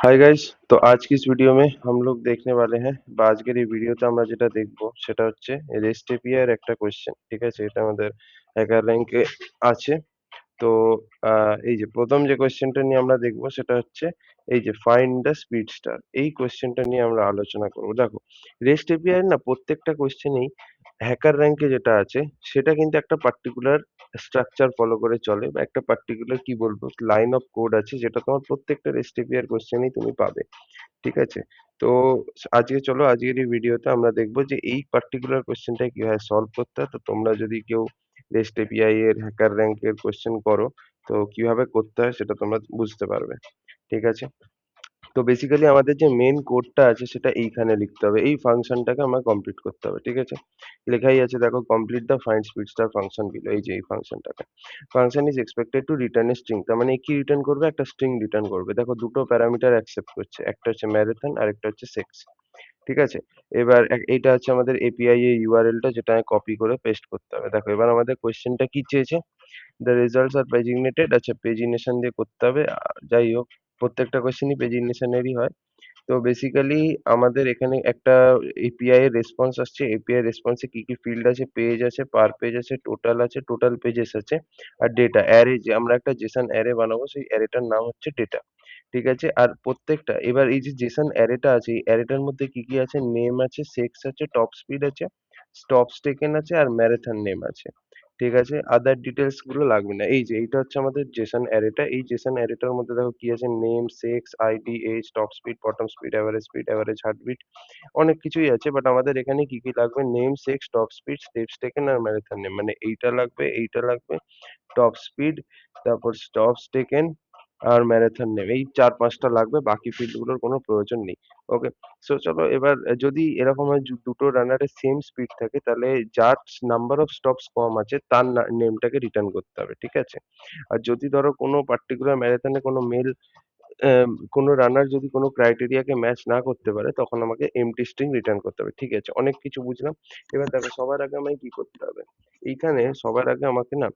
Hi guys. तो आज की इस वीडियो में हम लोग देखने वाले हैं আজকের এই ভিডিওতে আমরা যেটা দেখবো সেটা হচ্ছে রেস্ট এপিআই এর একটা কোশ্চেন। ঠিক আছে, এটা আমাদের হ্যাকার র্যাঙ্কে আছে। তো এই যে প্রথম যে কোশ্চেনটা নিয়ে আমরা দেখবো সেটা হচ্ছে এই যে ফাইন্ড দ্য স্পিড স্টার, এই কোশ্চেনটা নিয়ে আমরা আলোচনা করবো। দেখো, রেস্ট এপিআই এর না প্রত্যেকটা কোশ্চেনেই হ্যাকার র্যাঙ্কে যেটা আছে সেটা কিন্তু একটা পার্টিকুলার স্ট্রাকচার ফলো করে চলে, বা একটা পার্টিকুলার কি বলবো লাইন অফ কোড আছে যেটা তোমার প্রত্যেকটা রেস্ট এপিআই এর কোশ্চেনেই তুমি পাবে। ঠিক আছে? তো আজকে চলো আজকের এই ভিডিওতে আমরা দেখবো যে এই পার্টিকুলার কোশ্চেনটা কিভাবে সলভ করতে হয়। তো তোমরা যদি কেউ রেস্ট এপিআই এর হ্যাকার র্যাঙ্কের কোশ্চেন করো তো কিভাবে করতে হয় সেটা তোমরা বুঝতে পারবে। ঠিক আছে? তো বেসিক্যালি আমাদের যে মেইন কোডটা আছে সেটা এইখানে লিখতে হবে, এই ফাংশনটাকে আমার কমপ্লিট করতে হবে। ঠিক আছে, লেখাই আছে দেখো, complete the find speed star function below, এই যে এই ফাংশনটাকে। Function is expected to return a string, তার মানে কি রিটার্ন করবে, একটা স্ট্রিং রিটার্ন করবে। দেখো দুটো প্যারামিটার অ্যাকসেপ্ট করছে, একটা হচ্ছে ম্যারাথন আর একটা হচ্ছে সেক্স। ঠিক আছে, এবার এইটা হচ্ছে আমাদের এপিআই এর ইউআরএলটা, যেটা কপি করে পেস্ট করতে হবে। দেখো এবার আমাদের কোশ্চেনটা কি চেয়েছে, দ্য রেজাল্টস আর পেজিনেটেড। আচ্ছা, পেজিনেশন দিয়ে করতে হবে। যাই হোক, প্রত্যেকটা কোশ্চেনই পেজিনেশনেরই হয়। তো বেসিক্যালি আমাদের এখানে একটা এপিআই এর রেসপন্স আসছে, এপিআই রেসপন্সে কি কি ফিল্ড আছে, পেজ আছে, পার পেজ আছে, টোটাল আছে, টোটাল পেজেস আছে, আর ডেটা অ্যারে, যে আমরা একটা জেসন অ্যারে বানাবো সেই অ্যারেটার নাম হচ্ছে ডেটা। ঠিক আছে, আর প্রত্যেকটা এবার এই যে জেসন অ্যারেটা আছে, এই অ্যারেটার মধ্যে কি কি আছে, নেম আছে, সেক্স আছে, টপ স্পিড আছে, স্টপস টেকেন আছে, আর ম্যারাথন নেম আছে। ঠিক আছে, আদার ডিটেলস গুলো লাগবে না। এই যে এইটা হচ্ছে আমাদের জেসন অ্যারেটা, এই জেসন অ্যারেটার মধ্যে দেখো কি আছে, name, sex, ID, age, top speed, bottom speed, average heartbeat, অনেক কিছুই আছে। বাট আমাদের এখানে কি কি লাগবে, name, sex, top speed, steps taken আর ম্যারাথন নেম, মানে এইটা লাগবে, এইটা লাগবে, টপ স্পিড, তারপর স্টপস টেকেন আর ম্যারাথন নেম, এই ৪-৫টা লাগবে, বাকি ফিল্ড গুলোর কোনো প্রয়োজন নেই। ওকে, সো চলো এবার যদি এরকম হয় দুটো রানারের সেম স্পিড থাকে, তাহলে যার নাম্বার অফ স্টপস কম আছে তার নেমটাকে রিটার্ন করতে হবে। ঠিক আছে, আর যদি ধরো কোনো পার্টিকুলার ম্যারাথনে কোনো মেল কোনো রানার যদি কোনো ক্রাইটেরিয়াকে ম্যাচ না করতে পারে তখন আমাকে এমটি স্ট্রিং রিটার্ন করতে হবে। ঠিক আছে, অনেক কিছু বুঝলাম। এবার দেখো সবার আগে আমায় কি করতে হবে, এইখানে সবার আগে আমাকে না,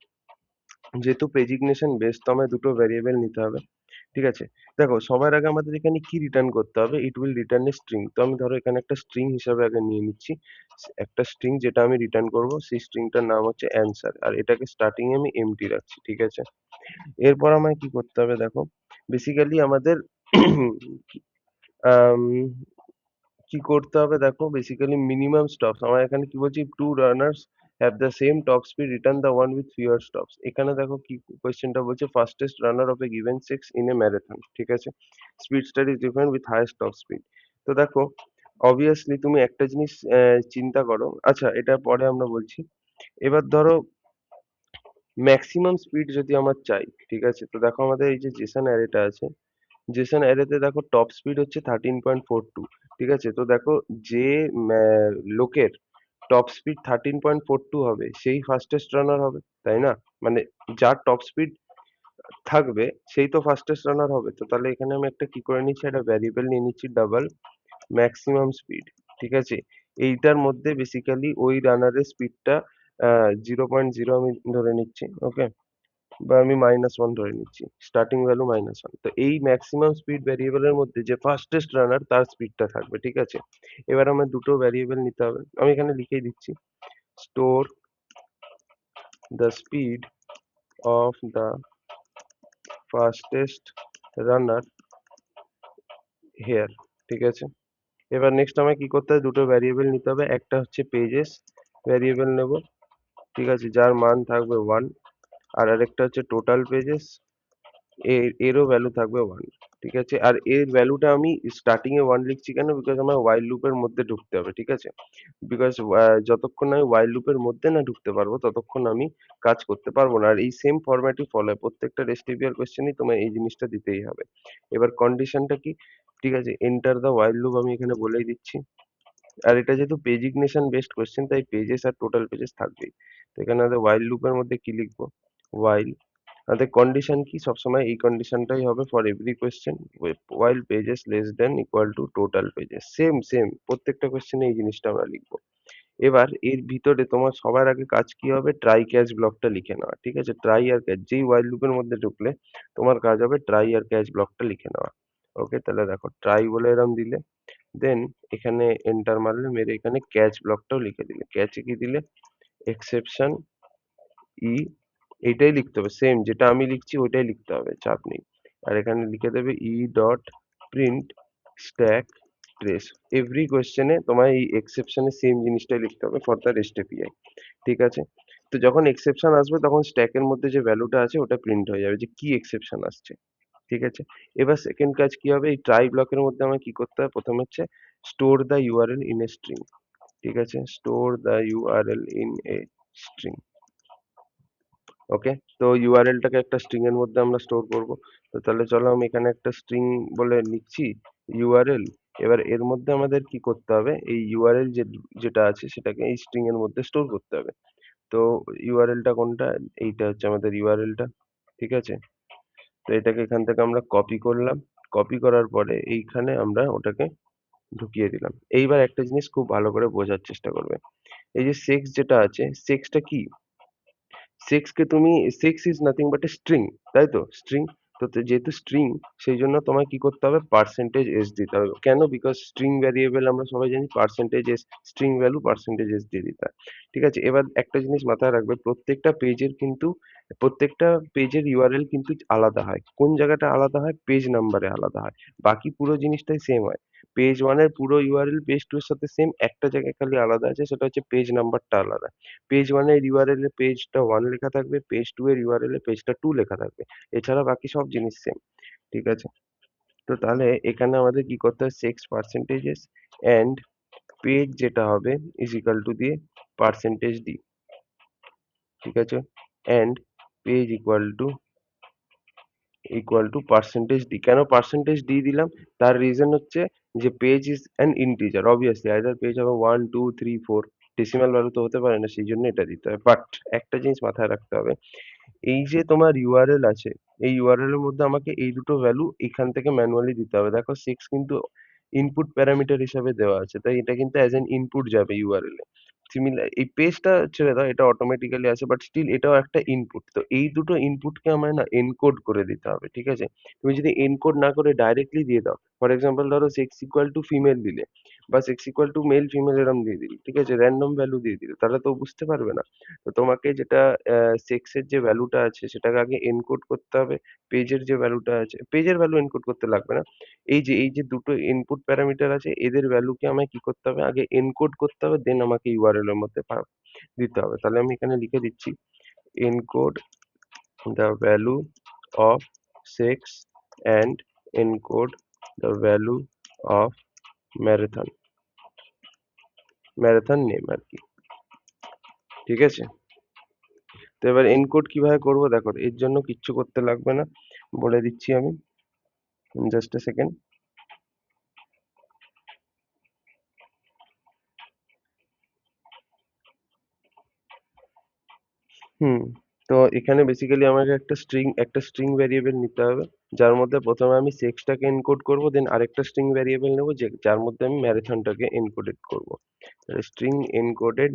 যেহেতু প্রেজিগনেশন বেস, তো আমায় দুটো ভ্যারিয়েবল নিতে হবে। ঠিক আছে, দেখো সবার আগে আমাদের এখানে কি রিটার্ন করতে হবে, it will return a string. তো আমি ধরো এখানে একটা স্ট্রিং হিসাবে আগে নিয়ে নিচ্ছি, একটা স্ট্রিং যেটা আমি রিটার্ন করব, সেই স্ট্রিংটার নাম হচ্ছে অ্যান্সার, আর এটাকে স্টার্টিং এ আমি এমটি রাখছি। ঠিক আছে, এরপর আমায় কি করতে হবে, দেখো বেসিক্যালি আমাদের আম, কি করতে হবে, দেখো বেসিক্যালি মিনিমাম স্টপস, আমার এখানে কি বলছি, two runners have the same top speed, return the one with fewer stops. এখানে দেখো কি কোয়েশ্চেনটা বলছে, fastest runner of a given sex in a marathon. ঠিক আছে, speed star is different with highest top speed. তো দেখো অবভিয়াসলি তুমি একটা জিনিস চিন্তা করো, আচ্ছা এটা পরে আমরা বলছি। এবার ধরো ম্যাক্সিমাম স্পিড যদি আমার চাই, ঠিক আছে, তো দেখো আমাদের এই যে জেসন অ্যারেটা আছে, জেসন অ্যারেতে দেখো টপ স্পিড হচ্ছে 13.42। ঠিক আছে, তো দেখো যে লোকের টপ স্পিড 13.42 হবে সেই ফাস্টেস্ট রানার হবে, তাই না? মানে যার টপ স্পিড থাকবে সেই তো ফাস্টেস্ট রানার হবে। তো তাহলে এখানে আমি একটা কি করে নিচ্ছি, একটা ভ্যারিয়েবল নিয়ে নিচ্ছি, ডাবল ম্যাক্সিমাম স্পিড। ঠিক আছে, এইটার মধ্যে বেসিক্যালি ওই রানারের স্পিডটা 0.0 আমি ধরে নিচ্ছি। ওকে, বা আমি -1 ধরে নিচ্ছি, স্টার্টিং ভ্যালু -1। তো এই ম্যাক্সিমাম স্পিড ভ্যারিয়েবলের মধ্যে যে ফাস্টেস্ট রানার তার স্পিডটা থাকবে। ঠিক আছে, এবার আমার দুটো ভ্যারিয়েবল নিতে হবে, আমি এখানে লিখেই দিচ্ছি, store the speed of the fastest runner here. ঠিক আছে, এবার নেক্সট আমায় কি করতে হবে, দুটো ভ্যারিয়েবল নিতে হবে, একটা হচ্ছে পেজেস ভ্যারিয়েবল নেব। ঠিক আছে, যার মান থাকবে 1, আর আরেকটা হচ্ছে টোটাল পেজেস, এরও ভ্যালু থাকবে 1। ঠিক আছে, আর এর ভ্যালুটা আমি স্টার্টিং এ 1 লিখছি কেন, বিকজ আমার while লুপের মধ্যে ঢুকতে হবে। ঠিক আছে, বিকজ যতক্ষণ না আমি while লুপের মধ্যে না ঢুকতে পারবো ততক্ষণ আমি কাজ করতে পারবো না। আর এই সেম ফরম্যাটই ফলো হয় প্রত্যেকটা রেস্ট এপিআই কোশ্চেনই, তোমায় এই জিনিসটা দিতেই হবে। এবার কন্ডিশনটা কি, ঠিক আছে, এন্টার দ্য while লুপ আমি এখানে বলেই দিচ্ছি। আর এটা যেহেতু পেজিগনেশন বেসড কোশ্চেন তাই পেজেস আর টোটাল পেজেস থাকবেই। তো এখানে আমাদের while লুপের মধ্যে কি লিখবো, while, আমাদের কন্ডিশন কি, সবসময় এই কন্ডিশনটাই হবে for every question, while pages less than equal to total pages, same same প্রত্যেকটা কোয়েশ্চেনে এই জিনিসটা আমরা লিখবো। এবার এর ভিতরে তোমার সবার আগে কাজ কি হবে, ট্রাই ক্যাচ ব্লকটা লিখে নেওয়া। ঠিক আছে, ট্রাই আর ক্যাচ, যেই while লুপের মধ্যে ঢুকলে তোমার কাজ হবে ট্রাই আর ক্যাচ ব্লকটা লিখে নেওয়া। ওকে, তাহলে দেখো ট্রাই বলে এরম দিলে, দেন এখানে এন্টার মারলে, মেরে এখানে ক্যাচ ব্লকটাও লিখে দিলে। ক্যাচে কি দিলে? এক্সেপশন ই, এইটাই লিখতে হবে, সেম যেটা আমি লিখছি ওইটাই লিখতে হবে, চাপ নেই। আর এখানে লিখে দেবে E dot print stack trace. Every কোয়েশ্চেনে তোমার এই এক্সেপশনে সেম জিনিসটাই লিখতে হবে ফর দ্য রেস্ট এপিআই। ঠিক আছে? তো যখন এক্সেপশন আসবে তখন স্ট্যাকের মধ্যে যে ভ্যালুটা আছে ওটা প্রিন্ট হয়ে যাবে যে কি এক্সেপশন আসছে। ঠিক আছে? এবার সেকেন্ড কাজ কি হবে? এই ট্রাই ব্লকের মধ্যে আমার কি করতে হবে? প্রথমে হচ্ছে store the URL in a string. ঠিক আছে? Store the URL in a string. Okay, তো ইউআরএলটাকে একটা স্ট্রিং এর মধ্যে আমরা স্টোর করব। তো তাহলে চলো আমি এখানে একটা স্ট্রিং বলে লিখছি ইউআরএল। এবার এর মধ্যে আমাদের কি করতে হবে? এই ইউআরএল যেটা আছে সেটাকে এই স্ট্রিং এর মধ্যে স্টোর করতে হবে। তো ইউআরএলটা কোনটা? এইটা হচ্ছে আমাদের ইউআরএলটা। ঠিক আছে? তো এটাকে এখান থেকে আমরা কপি করলাম। কপি করার পরে এইখানে আমরা ওটাকে ঢুকিয়ে দিলাম। এইবার একটা জিনিস খুব ভালো করে বোঝার চেষ্টা করবে। এই যে সেক্স যেটা আছে, সেক্সটা কি? সেক্সকে তুমি, sex is nothing but a string, তাই তো? স্ট্রিং। তো যেহেতু স্ট্রিং, সেই জন্য তোমায় কি করতে হবে? পার্সেন্টেজ এস দিতে হবে। কেন? বিকজ স্ট্রিং ভ্যারিয়েবল আমরা সবাই জানি percentage S, string value percentage S দিয়ে দিতে হয়। ঠিক আছে? এবার একটা জিনিস মাথায় রাখবে, প্রত্যেকটা পেজের ইউআরএল কিন্তু আলাদা হয়। কোন জায়গাটা আলাদা হয়? পেজ নাম্বারে আলাদা হয়। বাকি পুরো জিনিসটাই সেম হয়। পেজ ওয়ানের পুরো ইউআরএল পেজ টু এর সাথে সেম, একটা জায়গায় খালি আলাদা আছে, সেটা হচ্ছে পেজ নাম্বারটা আলাদা। পেজ ওয়ান এর ইউআরএল এ পেজটা ওয়ান লেখা থাকবে, পেজ টু এর ইউআরএল এ পেজটা টু লেখা থাকবে। এছাড়া বাকি সব জিনিস সেম। ঠিক আছে? তো তাহলে এখানে আমাদের কি করতে হয়? সেক্স পার্সেন্টেজেস এন্ড পেজ যেটা হবে ইজ ইকাল টু দিয়ে পার্সেন্টেজ ডি। ঠিক আছে? End page equal to percentage D. কেন পার্সেন্টেজ ডি দিলাম? তার রিজন হচ্ছে যে page is an integer, obviously either page হবে 1 2 3 4, ডেসিমাল ভ্যালু তো হতে পারে না, সেই জন্য এটা দিতে হয়। বাট একটা জিনিস মাথায় রাখতে হবে, এই যে তোমার ইউআরএল আছে, এই ইউআরএল এর মধ্যে আমাকে এই দুটো ভ্যালু এখান থেকে ম্যানুয়ালি দিতে হবে। দেখো 6 কিন্তু ইনপুট প্যারামিটার হিসাবে দেওয়া আছে, তাই এটা কিন্তু অ্যাজ এন ইনপুট যাবে ইউআরএল এ। সিমিলার এই পেজটা ছেড়ে দাও, এটা অটোমেটিক্যালি আসে, বাট স্টিল এটাও একটা ইনপুট। তো এই দুটো ইনপুটকে আমায় না এনকোড করে দিতে হবে। ঠিক আছে? তুমি যদি এনকোড না করে ডাইরেক্টলি দিয়ে দাও, ফর এক্সাম্পল ধরো সেক্স ইকুয়াল টু ফিমেল দিলে, বা sex equal to male female এরম দিয়ে দিলে, ঠিক আছে, র্যান্ডম ভ্যালু দিয়ে দিলে, তাহলে তো ও বুঝতে পারবে না। তো তোমাকে যেটা সেক্সের যে ভ্যালুটা আছে সেটাকে আগে এনকোড করতে হবে। পেজের যে ভ্যালুটা আছে, পেজের ভ্যালু এনকোড করতে লাগবে না। এই যে দুটো ইনপুট প্যারামিটার আছে, এদের ভ্যালুকে আমায় কি করতে হবে? আগে এনকোড করতে হবে, দেন আমাকে ইউআরএল এর মধ্যে দিতে হবে। তাহলে আমি এখানে লিখে দিচ্ছি encode the value of sex and encode the value of marathon, marathon name আর কি। ঠিক আছে? তো এবার এনকোড কিভাবে করব? দেখো, এর জন্য কিচ্ছু করতে লাগবে না, বলে দিচ্ছি আমি, জাস্ট এ সেকেন্ড। হুম, তো এখানে বেসিক্যালি আমাকে একটা স্ট্রিং ভ্যারিয়েবল নিতে হবে, যার মধ্যে প্রথমে আমি সেক্সটাকে এনকোড করব, দেন আরেকটা স্ট্রিং ভ্যারিয়েবল নেব যার মধ্যে আমি ম্যারাথনটাকে এনকোডেড করব। স্ট্রিং এনকোডেড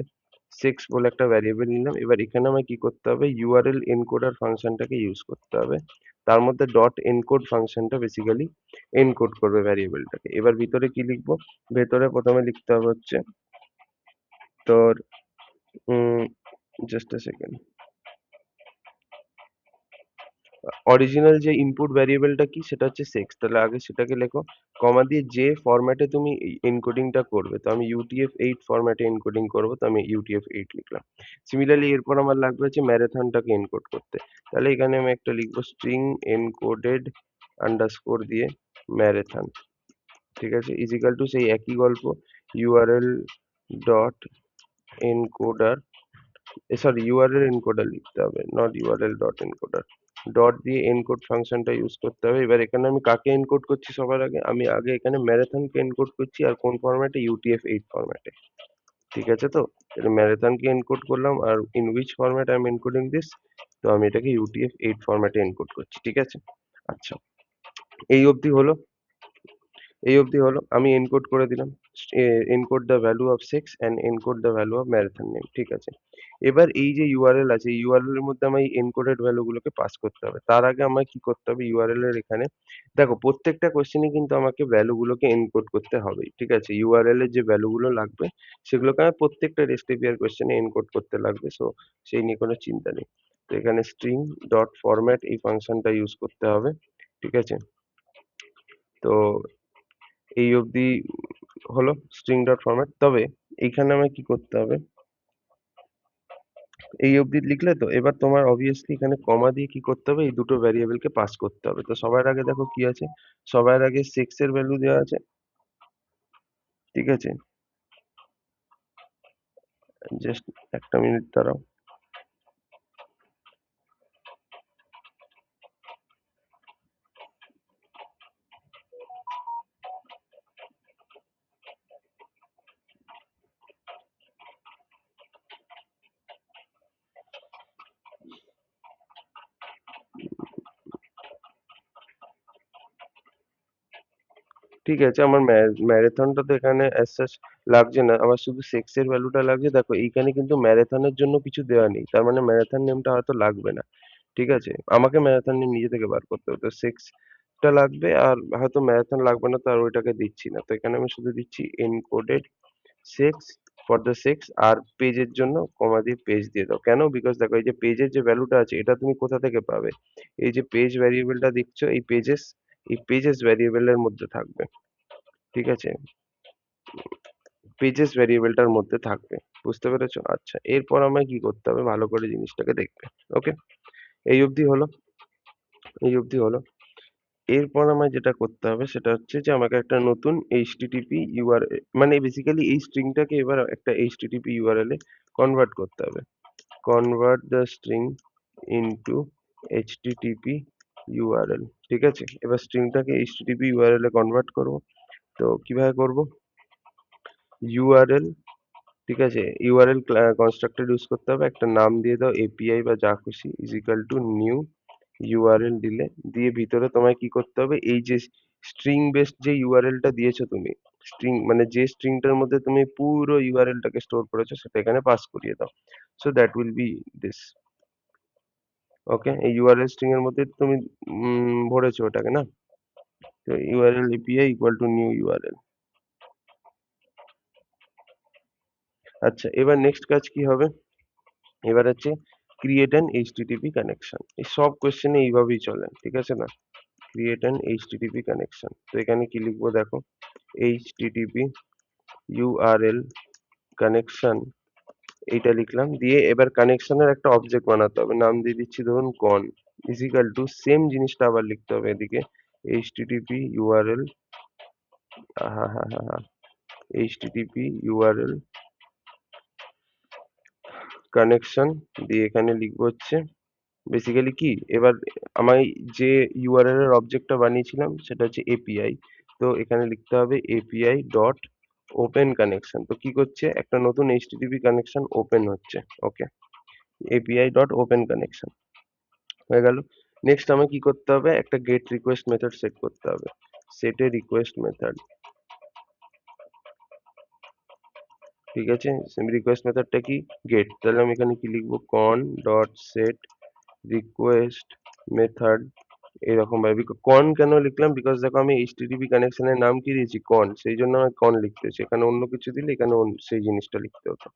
সেক্স বলে একটা ভ্যারিয়েবল নিলাম। এবার এখানে আমায় কি করতে হবে? ইউআরএল এনকোডার ফাংশনটাকে ইউজ করতে হবে। তার মধ্যে ডট এনকোড ফাংশনটা বেসিক্যালি এনকোড করবে ভ্যারিয়েবলটাকে। এবার ভিতরে কি লিখবো? ভেতরে প্রথমে লিখতে হবে হচ্ছে তোর, জাস্ট এ সেকেন্ড, অরিজিনাল যে ইনপুট ভ্যারিয়েবলটা কি, সেটা হচ্ছে সেক্স। তাহলে আগে সেটাকে লেখো, কমা দিয়ে যে ফরম্যাটে তুমি এনকোডিংটা করবে, তো আমি UTF-8 ফরম্যাটে এনকোডিং করবো, তো আমি UTF-8 লিখলাম। সিমিলারলি এরপর আমার লাগবে হচ্ছে ম্যারাথনটাকে এনকোড করতে। তাহলে এখানে আমি একটা লিখবো স্ট্রিং এনকোডেড আন্ডারস্কোর দিয়ে ম্যারাথন। ঠিক আছে? ইজিক্যাল টু সেই একই গল্প, URL dot encoder, sorry URL encoder লিখতে হবে, not URL dot encoder. Dot দিয়ে এনকোড ফাংশনটা ইউজ করতে হবে। এবার এখানে আমি কাকে এনকোড করছি? সবার আগে আমি এখানে ম্যারাথনকে এনকোড করছি, আর কোন ফরম্যাটে? UTF-8 ফরম্যাটে। ঠিক আছে? তো ম্যারাথনকে এনকোড করলাম, আর in which format I am encoding this? তো আমি এটাকে UTF-8 ফরম্যাটে এনকোড করছি। ঠিক আছে? আচ্ছা, এই অবধি হলো। এই অবধি হলো। আমি এনকোড করে দিলাম। Encode the value of sex and encode the value of marathon name. ঠিক আছে। এবার এই যে ইউআরএল আছে, এই ইউআরএল এর মধ্যে আমায় এই এনকোডেড ভ্যালু গুলোকে পাস করতে হবে। তার আগে আমায় কি করতে হবে, ইউআরএল এর এখানে দেখো প্রত্যেকটা কোয়েশ্চেনই কিন্তু আমাকে ভ্যালু গুলোকে এনকোড করতে হবেই। ঠিক আছে। ইউআরএল এর যে ভ্যালু গুলো লাগবে সেগুলোকে আমার প্রত্যেকটা রেস্ট এপিআই কোয়েশ্চেনে এনকোড করতে লাগবে। সো সেই নিয়ে কোনো চিন্তা নেই। তো এখানে স্ট্রিং ডট ফরম্যাট এই ফাংশনটা ইউজ করতে হবে। ঠিক আছে। তো এই অবধি হলো স্ট্রিং ডট ফরম্যাট। তবে এইখানে আমায় কি করতে হবে, এই অবধি লিখলে তো এবার তোমার অবভিয়াসলি এখানে কমা দিয়ে কি করতে হবে, এই দুটো ভ্যারিয়েবলকে পাস করতে হবে। তো সবার আগে দেখো কি আছে, সবার আগে সেক্স এর ভ্যালু দেওয়া আছে। ঠিক আছে। জাস্ট একটা মিনিট দাঁড়াও। ঠিক আছে, আমার ম্যারাথনটা তো এখানে অ্যাজ সাচ লাগছে না, আমার শুধু সেক্স এর ভ্যালুটা লাগছে। দেখো এইখানে কিন্তু ম্যারাথনের জন্য কিছু দেওয়া নেই, তার মানে ম্যারাথন নেমটা হয়তো লাগবে না। ঠিক আছে, আমাকে ম্যারাথন নেম নিজে থেকে বার করতে হবে। তো সেক্সটা লাগবে, আর হয়তো ম্যারাথন লাগবে না, তো আর ওইটাকে দিচ্ছি না। তো এখানে আমি শুধু দিচ্ছি encoded sex for the sex, আর পেজের জন্য কমা দিয়ে পেজ দিয়ে দাও। কেন? বিকজ দেখো এই যে পেজের যে ভ্যালুটা আছে এটা তুমি কোথা থেকে পাবে, এই যে পেজ ভ্যারিয়েবলটা দেখছো, এই পেজেস ভ্যারিয়েবলের মধ্যে থাকবে। ঠিক আছে, পেজেস ভ্যারিয়েবলটার মধ্যে থাকবে। বুঝতে পেরেছো? আচ্ছা, এরপর আমায় কি করতে হবে, ভালো করে জিনিসটাকে দেখবে। ওকে, এই অবধি হলো, এই অবধি হলো। এরপর আমায় যেটা করতে হবে সেটা হচ্ছে যে আমাকে একটা নতুন এইচটিটিপি ইউআরএল, মানে বেসিক্যালি এই স্ট্রিংটাকে এবার একটা এইচটিটিপি ইউআরএল এ কনভার্ট করতে হবে। Convert the string into HTTP URL. ঠিক আছে, এবার স্ট্রিংটাকে এইচটিটিপি ইউআরএল এ কনভার্ট করব। তো কিভাবে করব, ইউআরএল, ঠিক আছে, ইউআরএল কনস্ট্রাক্টর ইউজ করতে হবে, একটা নাম দিয়ে দাও এপিআই বা যা খুশি, is equal two new URL দিলে, দিয়ে ভিতরে তোমায় কি করতে হবে, এই যে স্ট্রিং বেসড যে ইউআরএলটা দিয়েছো তুমি, স্ট্রিং মানে যে স্ট্রিংটার মধ্যে তুমি পুরো ইউআরএলটাকে স্টোর করেছো সেটা এখানে পাস করিয়ে দাও। So that will be this. Okay, এই ইউআরএল স্ট্রিং এর মধ্যে তুমি ভরেছো ওটাকে না। তো URL API equal to new URL. আচ্ছা, এবার নেক্সট কাজ কি হবে, এবার হচ্ছে ক্রিয়েট অ্যান এইচটিটিপি কানেকশন। এই সব কোশ্চেনে এইভাবেই চলে। ঠিক আছে না, ক্রিয়েট অ্যান এইচটিটিপি কানেকশন। তো এখানে কি লিখবো দেখো, এইচটিটিপি ইউআরএল কানেকশন, এইটা লিখলাম, দিয়ে এবার কানেকশনের একটা অবজেক্ট বানাতে হবে, নাম দিয়ে দিচ্ছি ধরুন কন, ইজিক্যাল টু সেম জিনিসটা আবার লিখতে হবে এদিকে, এইচটিটিপি ইউআরএল, হা হা হা হা, এইচটিটিপি ইউআরএল কানেকশন, দিয়ে এখানে লিখবো হচ্ছে বেসিক্যালি কি, এবার আমি যে ইউআরএল এর অবজেক্টটা বানিয়েছিলাম সেটা হচ্ছে এপিআই। তো এখানে লিখতে হবে এপিআই ডট ওপেন কানেকশন। তো কি করছে, একটা নতুন এইচটিটিপি কানেকশন ওপেন হচ্ছে। ওকে, এপিআই ডট ওপেন কানেকশন হয়ে গেল। নেক্সট আমাকে কি করতে হবে, একটা গেট রিকোয়েস্ট মেথড সেট করতে হবে। সেট এ রিকোয়েস্ট মেথড। ঠিক আছে, রিকোয়েস্ট মেথডটা কি, গেট। তাহলে আমি এখানে কি লিখবো, কন ডট সেট রিকোয়েস্ট মেথড, এরকম ভাবে। কন কেন লিখলাম, বিকজ দেখো আমি এইচটিটিপি কানেকশনের নাম কি দিয়েছি, কন, সেই জন্য আমি কন লিখতে হচ্ছে। এখানে অন্য কিছু দিলে এখানে সেই জিনিসটা লিখতে হতো।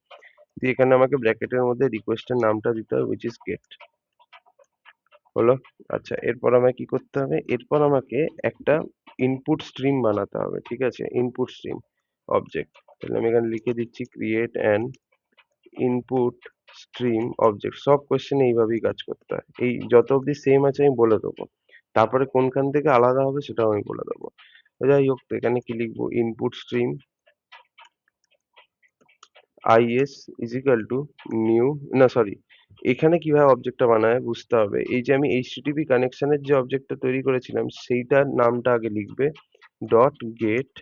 দিয়ে এখানে আমাকে ব্র্যাকেটের মধ্যে রিকোয়েস্টের নামটা দিতে হবে, উইচ ইজ গেট। হলো। আচ্ছা, এরপর আমাকে কি করতে হবে, এরপর আমাকে একটা ইনপুট স্ট্রিম বানাতে হবে। ঠিক আছে, ইনপুট স্ট্রিম অবজেক্ট। তাহলে আমি এখানে লিখে দিচ্ছি create an input stream object. সব কোশ্চেনে এইভাবেই কাজ করতে হয়, এই যত অবধি সেম আছে আমি বলে দেবো, তারপরে কোনখান থেকে আলাদা হবে সেটাও আমি বলে দেবো। তো যাই হোক, তো এখানে কি লিখবো, input stream is is equal to new, না সরি, এখানে কিভাবে অবজেক্টটা বানায় বুঝতে হবে। এই যে আমি এইচটিটিপি কানেকশনের যে অবজেক্টটা তৈরি করেছিলাম সেইটার নামটা আগে লিখবে, ডট গেট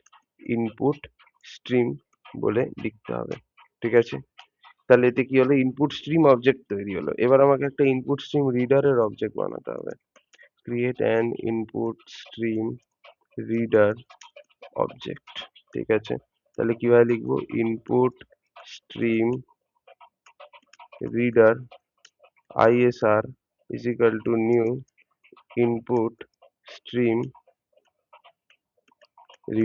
ইনপুট স্ট্রিম বলে লিখতে হবে। ঠিক আছে, তাহলে এতে কি হলো, ইনপুট স্ট্রিম অবজেক্ট তৈরি হলো। এবার আমাকে একটা ইনপুট স্ট্রিম রিডারের অবজেক্ট বানাতে হবে। Create an input stream reader object. ঠিক আছে, তাহলে কিভাবে লিখবো? Input stream reader ISR is equal to new input stream